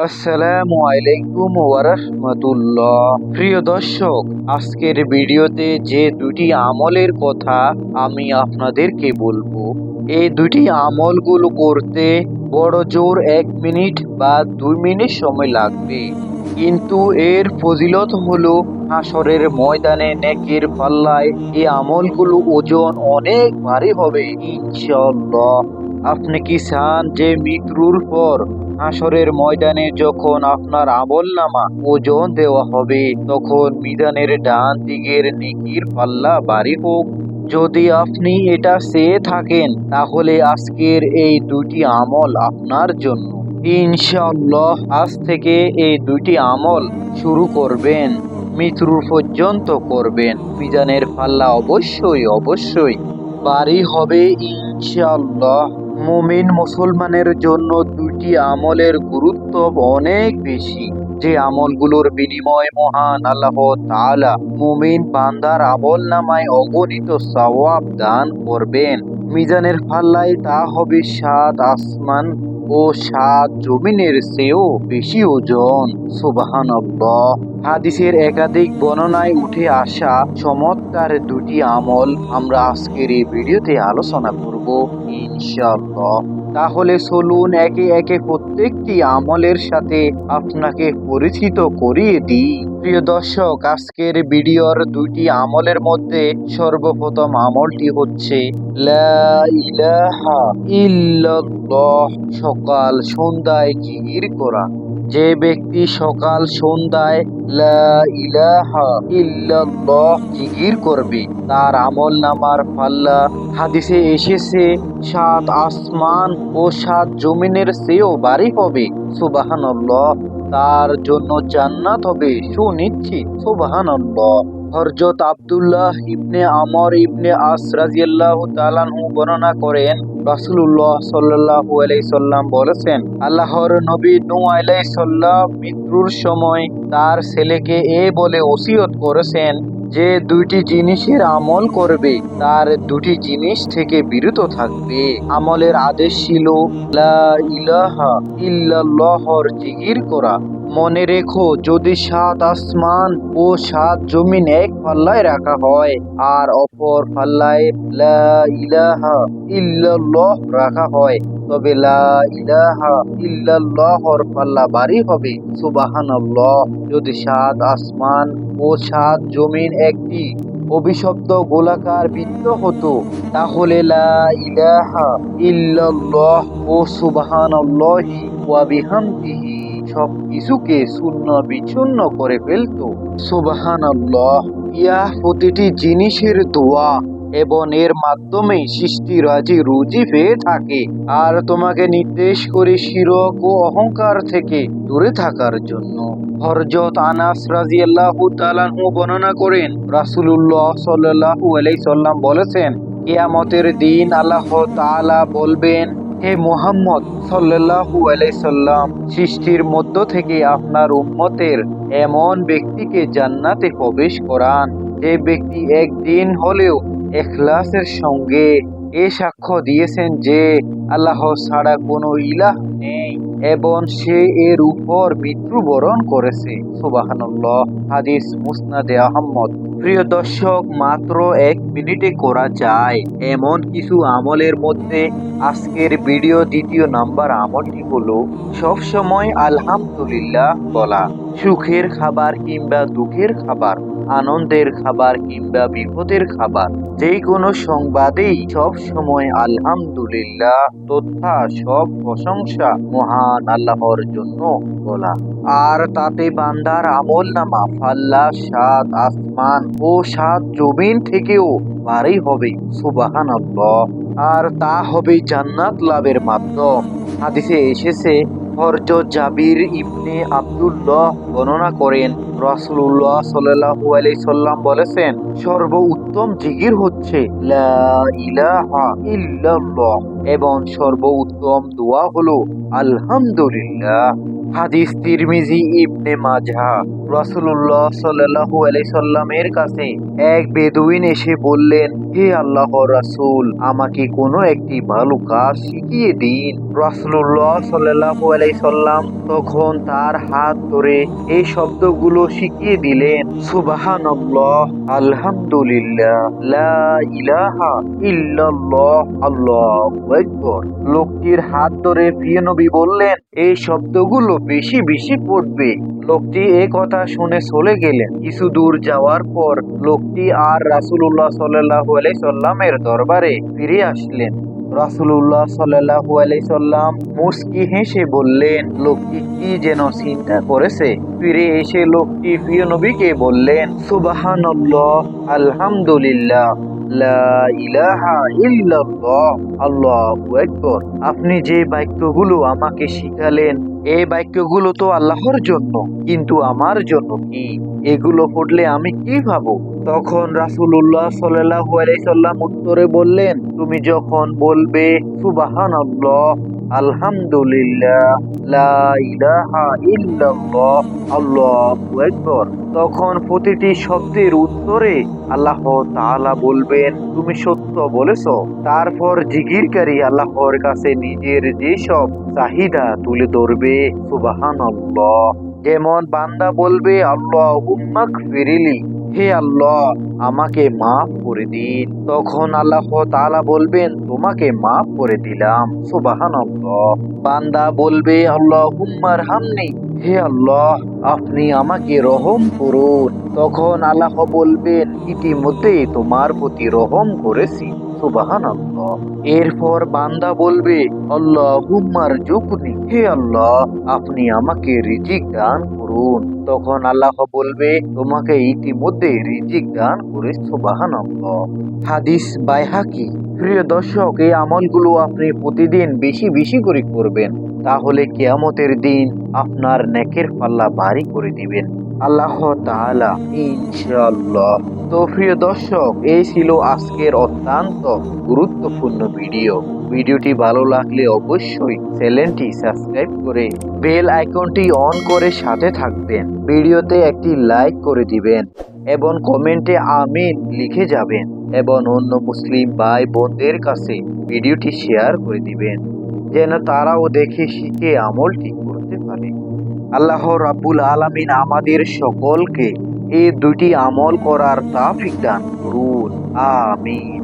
আসসালামু আলাইকুম ওয়া রাহমাতুল্লাহ। প্রিয় দর্শক, আজকের ভিডিওতে যে দুটি আমলের কথা আমি আপনাদেরকে বলবো, এই দুটি আমলগুলো করতে বড় জোর 1 মিনিট বা 2 মিনিট সময় লাগবে, কিন্তু এর ফজিলত হলো হাসরের ময়দানে নেকির পাল্লায় এই আমলগুলো ওজন অনেক ভারী হবে ইনশাআল্লাহ। আপনি কি চান যে মৃত্যুর পর হাসরের ময়দানে যখন আপনার আমলনামা ওজন দেওয়া হবে, তখন মিজানের ডান দিকের নেকির পাল্লা ভারী হোক? যদি আপনি এটা চেয়ে থাকেন, তাহলে আজকের এই দুটি আমল আপনার জন্য। ইনশাআল্লাহ আজ থেকে এই দুটি আমল শুরু করবেন, মৃত্যু পর্যন্ত করবেন, মিজানের পাল্লা অবশ্যই অবশ্যই ভারী হবে ইনশাআল্লাহ। মুমিন মুসলমানের জন্য দুটি আমলের গুরুত্ব অনেক বেশি, যে আমলগুলোর বিনিময়ে মহান আল্লাহ তাআলা মুমিন বান্দার আমলনামায় অগণিত সওয়াব দান করবেন। মিজানের পাল্লায় তা হবে 7 আসমান ও 7 জমিনের চেয়েও বেশি ওজন। সুবহানাল্লাহ। হাদিসের একাধিক বর্ণনায় উঠে আসা চমৎকার দুটি আমল আমরা আজকের এই ভিডিওতে আলোচনা করব ইনশাআল্লাহ। তাহলে চলুন একে একে প্রত্যেকটি আমলের সাথে আপনাকে পরিচিত করিয়ে দিই। প্রিয় দর্শক, আজকের ভিডিওর দুইটি আমলের মধ্যে সর্বপ্রথম আমলটি হচ্ছে লা ইলাহা ইল্লাল্লাহ, সকাল সন্ধ্যায় জিকির করা। যে ব্যক্তি সকাল সন্ধ্যায় লা ইলাহা ইল্লাল্লাহ জিকির করবে, তার আমলনামার পাল্লা হাদিসে এসেছে 7 আসমান ও 7 জমিনের চেয়েও ভারী হবে। সুবহানাল্লাহ। তার জন্য জান্নাত হবে সুনিশ্চিত। সুবহানাল্লাহ। হযরত আব্দুল্লাহ ইবনে আমর ইবনে আস রাদিয়াল্লাহু তাআলা আনহু বর্ণনা করেন, রাসূলুল্লাহ সাল্লাল্লাহু আলাইহি সাল্লাম বলেছেন, আল্লাহর নবী নূহ আলাইহিস সালাম মৃত্যুর সময় তার ছেলেকে বলে ওসিয়ত করেছেন যে দুইটি জিনিসের আমল করবে, তার দুটি জিনিস থেকে বিরত থাকবে। আমলের আদেশ ছিল লা ইলাহা ইল্লাল্লাহর জিকির করা। মনে রেখো, যদি 7 আসমান ও 7 জমিন এক পাল্লায় রাখা হয় আর অপর পাল্লায় লা ইলাহা ইল্লাল্লাহ রাখা হয়, তবে লা ইলাহা ইল্লাল্লাহর পাল্লা ভারী হবে। সুবহানাল্লাহ। যদি 7 আসমান ও 7 জমিন একটি অভিশপ্ত গোলাকার বৃত্ত হতো, তাহলে লা ইলাহা ইল্লাল্লাহ ও সুবহানাল্লাহি ওয়া বিহামদিহি সব কিছুকে শূন্য বিচ্ছিন্ন করে ফেলতো। সুবহানাল্লাহ। ইয়া প্রতিটি জিনিসের দোয়া এবং এর মাধ্যমে সৃষ্টি রাজি রুজি পেয়ে থাকে, আর তোমাকে নির্দেশ করে শিরক ও অহংকার থেকে দূরে থাকার জন্য। হযরত আনাস রাদিয়াল্লাহু তাআলা আনহু বর্ণনা করেন, রাসূলুল্লাহ সাল্লাল্লাহু আলাইহি সাল্লাম বলেছেন, কিয়ামতের দিন আল্লাহ তাআলা বলবেন, হে মুহাম্মদ সাল্লাল্লাহু আলাইহি সাল্লাম, সৃষ্টির মধ্য থেকে আপনার উম্মতের এমন ব্যক্তিকে জান্নাতে প্রবেশ করান যে ব্যক্তি একদিন হলেও ইখলাসের সঙ্গে সাক্ষ্য দিয়েছেন যে আল্লাহ ছাড়া কোনো ইলাহ নেই এবং সে এর উপর মৃত্যুবরণ করেছে। সুবহানাল্লাহ। হাদিস মুসনাদে আহমদ। প্রিয় দর্শক, মাত্র 1 মিনিটে করা যায় এমন কিছু আমলের মধ্যে আজকের ভিডিও দ্বিতীয় নাম্বার আমলটি হলো সবসময় আলহামদুলিল্লাহ বলা। সুখের খাবার কিংবা দুঃখের খাবার, আনন্দের খাবার কিংবা বিপদের খাবার, যে কোনো সংবাদেই সব সময় আলহামদুলিল্লাহ তথা সব প্রশংসা মহান আল্লাহর জন্য বলা। আর তাতে বান্দার আমলনামা পাল্লা 7 আসমান ও 7 জমিন থেকেও ভারী হবে। সুবহানাল্লাহ। আর তা হবে জান্নাত লাভের মাধ্যম। হাদিসে এসেছে, হযরত জাবির ইবনে আব্দুল্লাহ বর্ণনা করেন, রাসূলুল্লাহ সাল্লাল্লাহু আলাইহি সাল্লাম বলেছেন, সর্বোত্তম জিকির হচ্ছে লা ইলাহা ইল্লাল্লাহ এবং সর্বোত্তম দোয়া হলো আলহামদুলিল্লাহ। হাদিস তিরমিজি ইবনে মাজাহ রাসূলুল্লাহ সাল্লাল্লাহু আলাইহি সাল্লামের কাছে এক বেদুইন এসে বললেন, হে আল্লাহর রাসূল, আমাকে কোনো একটি ভালো কাজ শিখিয়ে দিন। রাসূলুল্লাহ সাল্লাল্লাহু আলাইহি সাল্লাম তখন তার হাত ধরে এই শব্দগুলো শিখিয়ে দিলেন, সুবহানাল্লাহ, আলহামদুলিল্লাহ, লা ইলাহা ইল্লাল্লাহ, আল্লাহু আকবার। লোকটির হাত ধরে প্রিয় নবী বললেন, এই শব্দগুলো বেশি বেশি পড়বে। লোকটি এ কথা শুনে চলে গেলেন। কিছু দূর যাওয়ার পর লোকটি আর রাসূলুল্লাহ সাল্লাল্লাহু আলাইহি সাল্লামের দরবারে ফিরে আসলেন। রাসূলুল্লাহ সাল্লাল্লাহু আলাইহি সাল্লাম মুস্কি হেসে বললেন, লোকটি কি যেন চিন্তা করেছে। ফিরে এসে লোকটি প্রিয় নবীকে বললেন, সুবহানাল্লাহ, আলহামদুলিল্লাহ, লা ইলাহা ইল্লাল্লাহ, আল্লাহু আকবার। আপনি যে বাক্যগুলো আমাকে শিখালেন, এই বাক্যগুলো তো আল্লাহর জন্য, কিন্তু আমার জন্য কি? এগুলো পড়লে আমি কি পাবো? তখন রাসূলুল্লাহ সাল্লাল্লাহু আলাইহি সাল্লাম উত্তরে বললেন, তুমি যখন বলবে সুবহানাল্লাহ, আলহামদুলিল্লাহ, লা ইলাহা ইল্লাল্লাহ, আল্লাহু আকবার, তখন প্রতিটি শব্দের উত্তরে আল্লাহ তাআলা বলবেন, তুমি সত্য বলেছো। তারপর জিকিরকারী আল্লাহর কাছে নিজের যেসব চাহিদা তুলে ধরবে, সুবহানাল্লাহ। যেমন বান্দা বলবে, আল্লাহুম্মা গফিরলি, হে আল্লাহ, আমাকে মাফ করে দিন। তখন আল্লাহ তাআলা বলবেন, তোমাকে মাফ করে দিলাম, সুবহানাল্লাহ। বান্দা বলবে, আল্লাহুম্মা আরহামনি, হে আল্লাহ, আপনি আমাকে রহম করুন। তখন আল্লাহ বলবেন, ইতিমধ্যেই তোমার প্রতি রহম করেছি, সুবহানাল্লাহ। এরপর বান্দা বলবে, আল্লাহুম্মা রযুকনি, হে আল্লাহ, আপনি আমাকে রিজিক দান করুন। তখন আল্লাহ বলবে, তোমাকে ইতিমধ্যে রিজিক দান করে, সুবহানাল্লাহ। হাদিস বাইহাকি। প্রিয় দর্শক, এই আমলগুলো আপনি প্রতিদিন বেশি বেশি করে করবেন, তাহলে কিয়ামতের দিন আপনার নেকের পাল্লা ভারী করে দিবেন আল্লাহ তাআলা, ইনশাআল্লাহ। তো প্রিয় দর্শক, এই ছিল আজকের অত্যন্ত গুরুত্বপূর্ণ ভিডিওটি ভালো লাগলে অবশ্যই চ্যানেলটি সাবস্ক্রাইব করে বেল আইকনটি অন করে সাথে থাকবেন। ভিডিওতে একটি লাইক করে দিবেন এবং কমেন্টে আমিন লিখে যাবেন এবং অন্য মুসলিম ভাই বোনদের কাছে ভিডিওটি শেয়ার করে দিবেন, যেন তারাও দেখে শিখে আমলটি করতে পারে। আল্লাহ রাব্বুল আলামিন আমাদের সকলকে এই দুটি আমল করার তৌফিক দান করুন, আমিন।